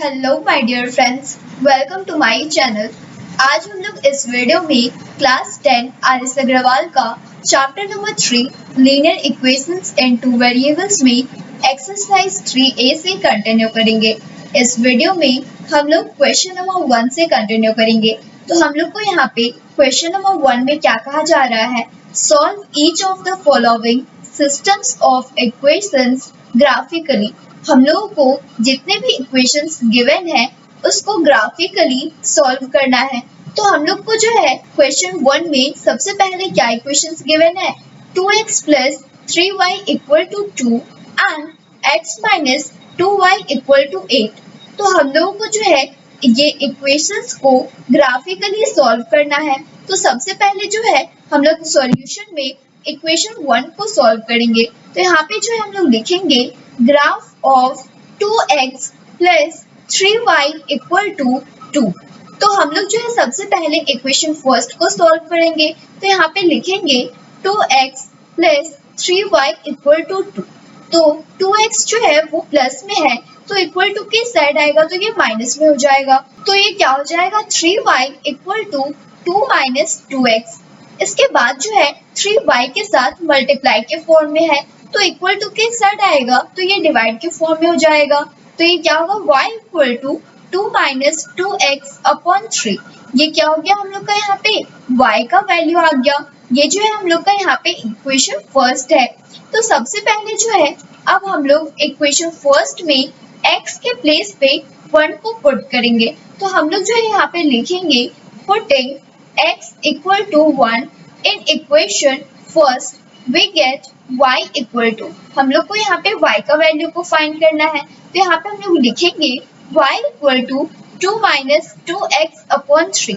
Hello my dear friends, welcome to my channel. आज हम लोग इस वीडियो में क्लास 10 आर एस अग्रवाल का चैप्टर नंबर 3 लीनियर इक्वेशंस इन टू वेरिएबल्स में एक्सरसाइज 3A से कंटिन्यू करेंगे। इस वीडियो में हम लोग क्वेश्चन नंबर 1 से कंटिन्यू करेंगे। तो हम लोग को यहाँ पे क्वेश्चन नंबर 1 में क्या कहा जा रहा है, solve each of the following systems of equations graphically. हम लोगों को जितने भी इक्वेशंस गिवन है उसको ग्राफिकली सॉल्व करना है। तो हम लोग को जो है क्वेश्चन 1 में सबसे पहले क्या इक्वेशंस गिवन है, 2x plus 3y equal to 2 and x minus 2y equal to 8। तो हम लोगों को जो है ये इक्वेशंस को ग्राफिकली सॉल्व करना है। तो सबसे पहले जो है हम लोग सॉल्यूशन में इक्वेशन 1 को सॉल्व करेंगे। तो यहाँ पे जो है हम लोग लिखेंगे graph of 2x plus 3y equal to 2। तो हम लोग जो है सबसे पहले इक्वेशन फर्स्ट को सॉल्व करेंगे। तो यहाँ पे लिखेंगे 2x plus 3y equal to 2। तो 2x जो है वो प्लस में है तो इक्वल टू के साइड आएगा तो ये माइनस में हो जाएगा। तो ये क्या हो जाएगा, 3y equal to 2 minus 2x। इसके बाद जो है 3y के साथ मल्टीप्लाई के फॉर्म में है तो इक्वल टू के साइड आएगा तो ये डिवाइड के फॉर्म में हो जाएगा। तो ये क्या होगा, y equal to 2 minus 2x upon 3। ये क्या हो गया हम लोग का, यहाँ पे y का वैल्यू आ गया। ये जो है हम लोग का यहाँ पे इक्वेशन फर्स्ट है। तो सबसे पहले जो है अब हम लोग इक्वेशन फर्स्ट में x के प्लेस पे 1 को पुट करेंगे। तो हम लोग जो है यहाँ पे लिखेंगे putting x equal to 1 in equation first we get y equal to, हम लोग को यहाँ पे y का वैल्यू को फाइंड करना है। तो यहाँ पे हम लोग लिखेंगे y equal to 2 minus 2x upon 3।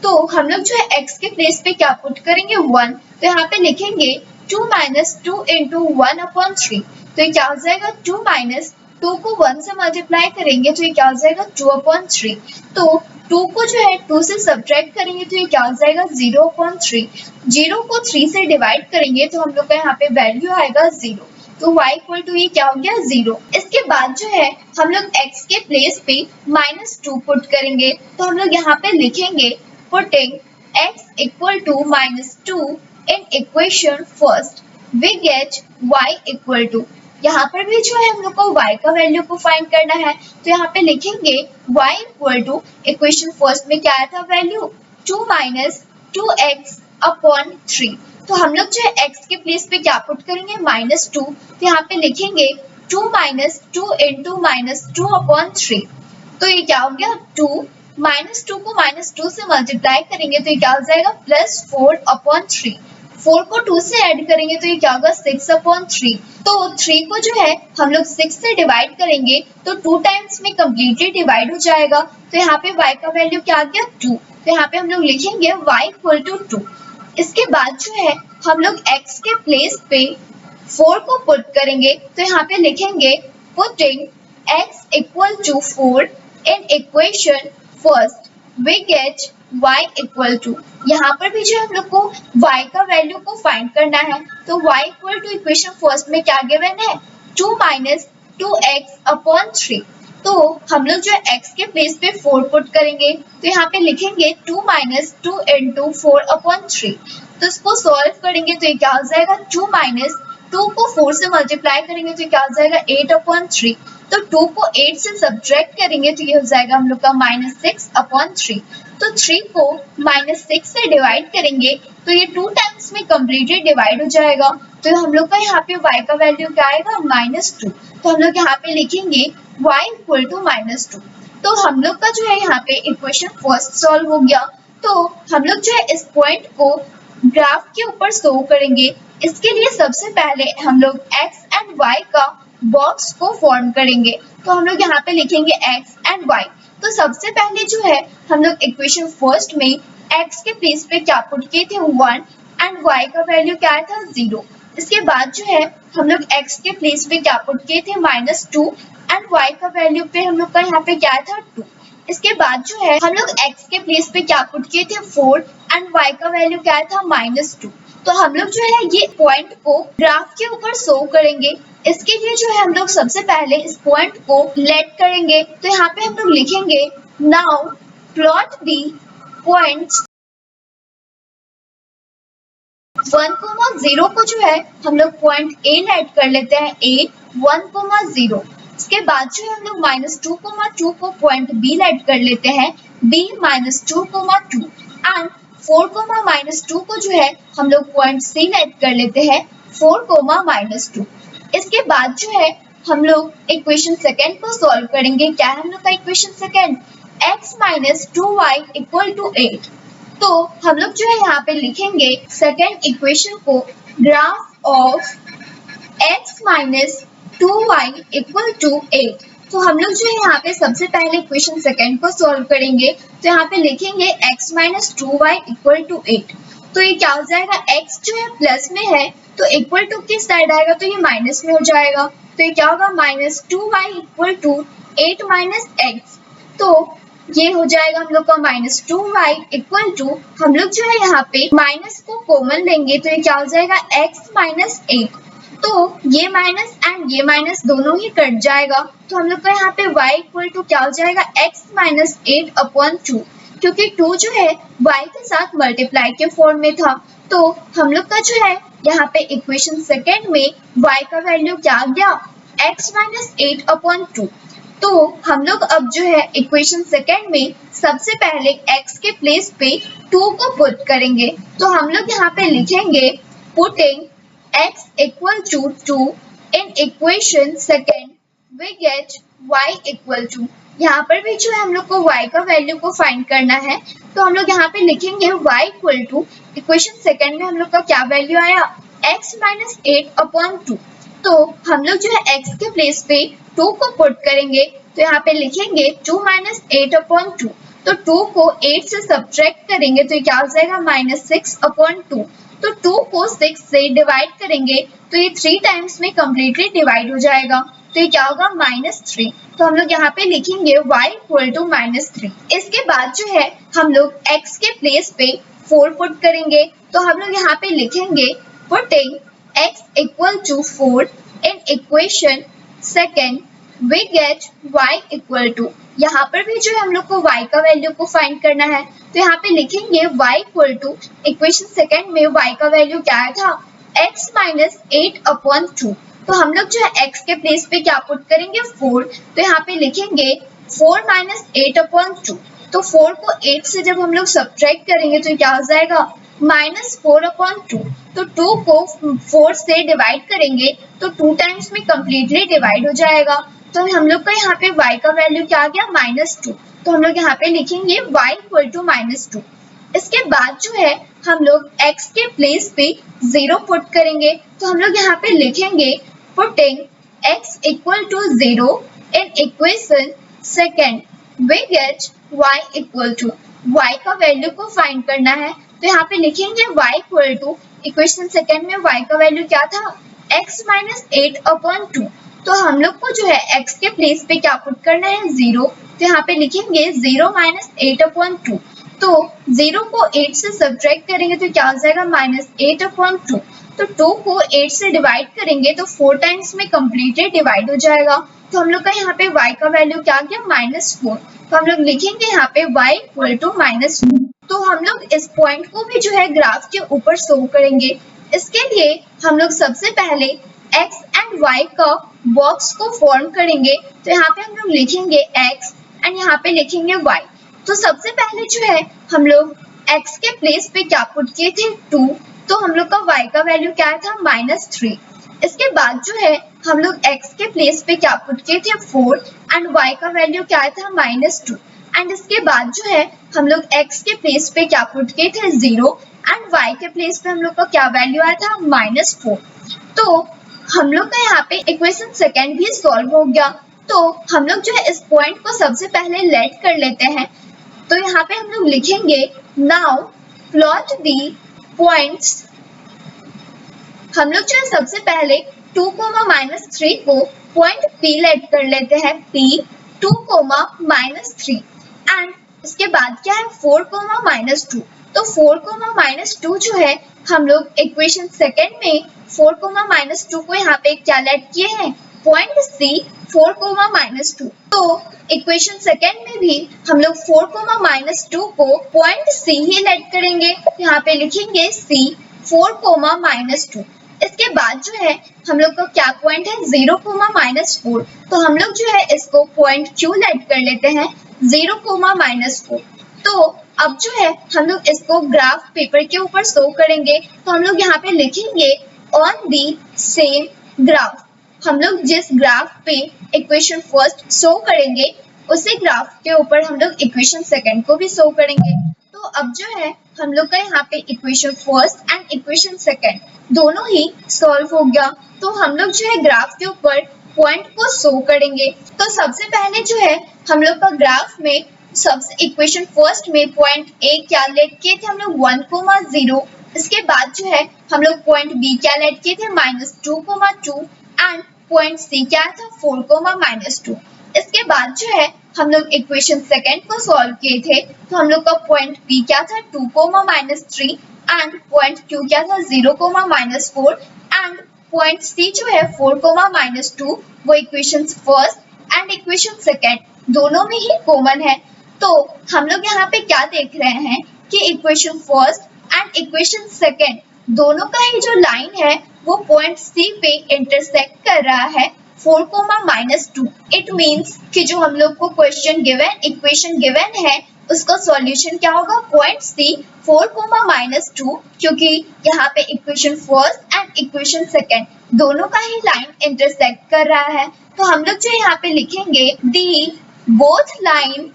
तो हम लोग जो है x के प्लेस पे क्या पुट करेंगे 1। तो यहाँ पे लिखेंगे 2 माइनस 2 इंटू 1 अपॉन 3। तो ये क्या हो जाएगा, 2 माइनस 2 को 1 से मल्टीप्लाई करेंगे तो ये क्या हो जाएगा 2 अपॉन 3। तो 2 को जो है 2 से सब्ट्रैक्ट करेंगे तो ये क्या हो जाएगा 0 अपॉन 3। 0 को 3 से डिवाइड करेंगे तो हम लोग का यहाँ पे वैल्यू आएगा 0। तो y इक्वल टू ये क्या हो गया 0। इसके बाद जो है हम लोग x के प्लेस पे -2 पुट करेंगे। तो हम लोग यहाँ पे लिखेंगे putting x equal to -2 in equation first we get y equal to, यहाँ पर भी जो है हम लोग को y का वैल्यू को फाइंड करना है। तो यहाँ पे लिखेंगे y equal to equation first में क्या आया था वैल्यू 2 माइनस 2x अपॉन 3। तो हम लोग जो है x के प्लेस पे क्या पुट करेंगे -2। तो यहाँ पे लिखेंगे 2 माइनस 2 इंटू -2 अपॉन 3। तो ये क्या हो गया 2 -2 को -2 से मल्टीप्लाई करेंगे तो ये क्या हो जाएगा +4 अपॉन 3। 4 को 2 से ऐड करेंगे तो ये क्या होगा 6 अपॉन 3। तो 3 को जो है हम लोग 6 से डिवाइड करेंगे तो 2 टाइम्स में कम्प्लीटली डिवाइड हो जाएगा। तो यहाँ पे y का वैल्यू क्या आ गया 2। तो यहाँ पे हम लोग लिखेंगे y इक्वल टू 2। इसके बाद जो है हम लोग x के प्लेस पे 4 को पुट करेंगे। तो यहाँ पे लिखेंगे putting x equal to 4 in equation first we get y equal to, यहाँ पर भी जो हम लोग को y का वैल्यू को फाइंड करना है। तो y equal to equation first में क्या गिवन है 2 माइनस 2x अपॉन 3। तो हम लोग जो है x के प्लेस पे 4 पुट करेंगे। तो यहाँ पे लिखेंगे 2 माइनस 2 इंटू 4 अपॉन 3। तो इसको सॉल्व करेंगे तो ये क्या हो जाएगा 2 माइनस 2 को 4 से मल्टीप्लाई करेंगे तो क्या हो जाएगा 8 अपॉन 3। तो 2 को 8 से सब्ट्रैक्ट करेंगे तो ये हो जाएगा हम लोग का -6 अपॉन 3। तो 3 को -6 से डिवाइड करेंगे तो ये 2 टाइम्स में कम्प्लीटली डिवाइड हो जाएगा। तो हम लोग का यहाँ पे y का वैल्यू क्या आएगा -2। तो हम लोग यहाँ पे लिखेंगे y इक्वल टू -2। तो हम लोग का जो है यहाँ पे इक्वेशन फर्स्ट सॉल्व हो गया। तो हम लोग जो है इस पॉइंट को ग्राफ के ऊपर शो करेंगे। इसके लिए सबसे पहले हम लोग x एंड y का बॉक्स को फॉर्म करेंगे। तो हम लोग यहाँ पे लिखेंगे x एंड y। तो सबसे पहले जो है हम लोग इक्वेशन फर्स्ट में x के प्लेस पे क्या पुट किए थे 1 एंड y का वैल्यू क्या आया था 0। इसके बाद जो है हम लोग x के प्लेस पे क्या पुट किए थे -2 एंड y का वैल्यू पे हम लोग का यहाँ पे क्या आया था 2। इसके बाद जो है हम लोग x के प्लेस पे क्या पुट किए थे 4 एंड y का वैल्यू क्या आया था -2। तो हम लोग जो है ये पॉइंट को ग्राफ के ऊपर शो करेंगे। इसके लिए जो है हम लोग सबसे पहले इस पॉइंट को लेट करेंगे। तो यहाँ पे हम लोग लिखेंगे नाउ प्लॉट दी पॉइंट्स 1,0 को जो है हम लोग पॉइंट ए लेट कर लेते हैं, ए 1,0। इसके बाद जो है हम लोग -2,2 को पॉइंट बी लेट कर लेते हैं, बी -2,2 एंड 4,-2 को जो है हम लोग पॉइंट सी लेट कर लेते हैं, 4,-2। इसके बाद जो है हम लोग इक्वेशन सेकेंड को सॉल्व करेंगे। क्या है हम लोग का इक्वेशन सेकेंड? x - 2y = 8। तो हम लोग जो है यहाँ पे लिखेंगे सेकेंड इक्वेशन को ग्राफ ऑफ x - 2y = 8। तो हम लोग जो है यहाँ पे सबसे पहले इक्वेशन सेकेंड को सॉल्व करेंगे। तो यहाँ पे लिखेंगे x - 2y = 8। तो ये क्या हो जाएगा, x जो है प्लस में है तो इक्वल टू किस साइड आएगा, तो ये माइनस में हो जाएगा। तो ये क्या होगा, -2y = 8 - x। तो ये हो जाएगा हम लोग का -2y = हम लोग जो है यहाँ पे माइनस को कॉमन लेंगे तो ये क्या हो जाएगा, x - 8। तो ये माइनस एंड ये माइनस दोनों ही कट जाएगा। तो हम लोग का यहाँ पे y = क्या हो जाएगा, x - 8/2, क्योंकि 2 जो है y के साथ मल्टीप्लाई के फॉर्म में था। तो हम लोग का जो है यहाँ पे इक्वेशन सेकेंड में y का वैल्यू क्या आ गया, x - 8/2। तो हम लोग अब जो है इक्वेशन सेकेंड में सबसे पहले x के प्लेस पे 2 को पुट करेंगे। तो हम लोग यहाँ पे लिखेंगे putting x = 2 in equation second we get y = यहाँ पर भी जो है हम लोग को y का वैल्यू को फाइंड करना है। तो हम लोग यहाँ पे लिखेंगे y = इक्वेशन सेकेंड में हम लोग का क्या वैल्यू आया, x - 8/2। तो हम लोग जो है x के प्लेस पे 2 को पुट करेंगे। तो यहाँ पे लिखेंगे 2 - 8/2। तो 2 को 8 से सब्ट्रैक्ट करेंगे तो ये क्या हो जाएगा, -6/2। तो 2 को 6 से डिवाइड करेंगे तो ये 3 टाइम्स में कम्प्लीटली डिवाइड हो जाएगा। तो ये क्या होगा, -3। तो हम लोग यहाँ पे लिखेंगे y = -3। इसके बाद जो है हम लोग x के प्लेस पे 4 पुट करेंगे। तो हम लोग यहाँ पे लिखेंगे putting x = 4 in equation second we get y = यहाँ पर भी जो है हम लोग को y का वैल्यू को फाइंड करना है। तो यहाँ पे लिखेंगे y = इक्वेशन सेकेंड में y का वैल्यू क्या आया था, x - 8/2। तो हम लोग जो है x के प्लेस पे क्या पुट करेंगे, 4। तो यहाँ पे लिखेंगे 4 - 8/2। तो 4 को 8 से जब हम लोग सब्ट्रैक्ट करेंगे तो क्या हो जाएगा, -4/2। तो 2 को 4 से डिवाइड करेंगे तो 2 टाइम्स में कम्प्लीटली डिवाइड हो जाएगा। तो हम लोग का यहाँ पे y का वैल्यू क्या आ गया, -2। तो हम लोग यहाँ पे लिखेंगे y = -2। इसके बाद जो है हम लोग x के प्लेस पे 0 पुट करेंगे। तो हम लोग यहाँ पे लिखेंगे putting x = 0 in equation second we get y = y का वैल्यू को फाइंड करना है। तो यहाँ पे लिखेंगे y = इक्वेशन सेकेंड में y का वैल्यू क्या था, x - 8/2। तो हम लोग को जो है x के प्लेस पे क्या पुट करना है, 0। तो यहाँ पे लिखेंगे 0 - 8/2। तो 0 को 8 से सब्ट्रैक्ट करेंगे तो क्या हो जाएगा, -8/2। तो 2 को 8 से डिवाइड करेंगे तो 4 टाइम्स में कम्प्लीटली डिवाइड हो जाएगा। तो हम लोग का यहाँ पे y का वैल्यू क्या आ गया, -4। तो हम लोग लिखेंगे यहाँ पे y = -4। तो हम लोग इस पॉइंट को भी जो है ग्राफ के ऊपर शो करेंगे। इसके लिए हम लोग सबसे पहले x एंड y का बॉक्स को फॉर्म करेंगे। तो यहाँ पे हम लोग लिखेंगे x एंड यहाँ पे लिखेंगे y। तो सबसे पहले जो है हम लोग x के प्लेस पे क्या पुट किए थे, 2। तो हम लोग का y का वैल्यू क्या था, -3। इसके बाद जो है हम लोग x के प्लेस पे क्या पुट किए थे, 4 एंड y का वैल्यू क्या था, -2। एंड इसके बाद जो है हम लोग x के प्लेस पे क्या पुट किए थे, 0 एंड y के प्लेस पे हम लोग का क्या वैल्यू आया था, -4। तो हम लोग का यहाँ पे इक्वेशन सेकेंड भी सॉल्व हो गया। तो हम लोग जो है इस पॉइंट को सबसे पहले लेट कर लेते हैं। तो यहाँ पे हम लोग लिखेंगे नाउ प्लॉट दी पॉइंट्स। हम लोग जो है सबसे पहले 2, -3 को पॉइंट P लेट कर लेते हैं, P 2, -3 एंड इसके बाद क्या है 4, -2। तो 4 कोमा माइनस टू जो है हम लोग इक्वेशन सेकेंड में 4 कोमा माइनस टू को यहाँ पे क्या लेट किए हैं, point C 4 comma minus two. तो इक्वेशन सेकेंड में भी हम लोग 4 कोमा माइनस टू को पॉइंट सी ही लेट करेंगे, यहाँ पे लिखेंगे सी 4 कोमा माइनस टू। इसके बाद जो है हम लोग का क्या पॉइंट है 0 कोमा माइनस फोर, तो हम लोग जो है इसको पॉइंट क्यू लेट कर लेते हैं 0 कोमा माइनस फोर। तो अब जो है हम लोग इसको ग्राफ पेपर के ऊपर शो करेंगे, तो हम लोग यहाँ पे लिखेंगे ऑन दी सेम ग्राफ। हम लोग जिस ग्राफ पे इक्वेशन फर्स्ट शो करेंगे उसी ग्राफ के ऊपर हम लोग इक्वेशन सेकंड को भी शो करेंगे। तो अब जो है हम लोग का यहाँ पे equation first and equation second दोनों ही सॉल्व हो गया। तो हम लोग जो है ग्राफ के ऊपर पॉइंट को शो करेंगे। तो सबसे पहले जो है हम लोग का ग्राफ में सबसे इक्वेशन फर्स्ट में पॉइंट ए क्या लेट किए थे हम लोग 1 कोमा 0। इसके बाद जो है हम लोग पॉइंट बी क्या लेट किए थे -2 कोमा 2 एंड पॉइंट सी क्या था 4 कोमा -2। इसके बाद जो है हम लोग इक्वेशन सेकंड को सॉल्व किए थे, तो हम लोग का पॉइंट बी क्या था 2 कोमा -3 एंड पॉइंट क्यू क्या था 0 कोमा -4 एंड पॉइंट सी जो है 4 कोमा -2। वो equation first and equation second दोनों में ही कॉमन है। तो हम लोग यहाँ पे क्या देख रहे हैं कि equation first and equation second दोनों का ही जो लाइन है वो पॉइंट सी पे इंटरसेक्ट कर रहा है 4 कोमा -2। इट मींस कि जो हम लोग को क्वेश्चन गिवन इक्वेशन गिवन है उसका सॉल्यूशन क्या होगा पॉइंट सी 4 कोमा -2, क्योंकि यहाँ पे equation first and equation second दोनों का ही लाइन इंटरसेक्ट कर रहा है। तो हम लोग जो यहाँ पे लिखेंगे the both line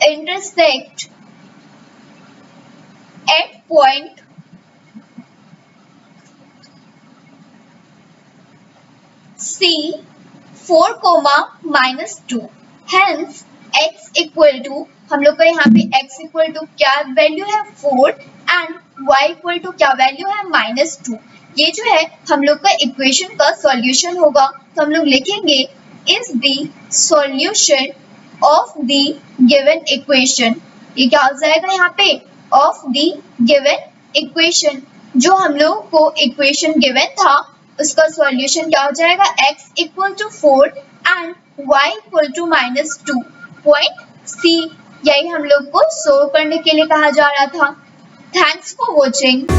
intersect at point C 4 comma -2। Hence x equal to हम लोग का यहाँ पे x इक्वल टू क्या वैल्यू है 4 एंड y इक्वल टू क्या वैल्यू है -2। ये जो है हम लोग का इक्वेशन का सॉल्यूशन होगा। तो हम लोग लिखेंगे is the solution of the given equation. ये क्या हो जाएगा यहाँ पे ऑफ द गिवन इक्वेशन। जो हम लोग को इक्वेशन गिवन था उसका सॉल्यूशन क्या हो जाएगा x equal to 4 and y equal to -2 point C। यही हम लोग को शो करने के लिए कहा जा रहा था। Thanks for watching.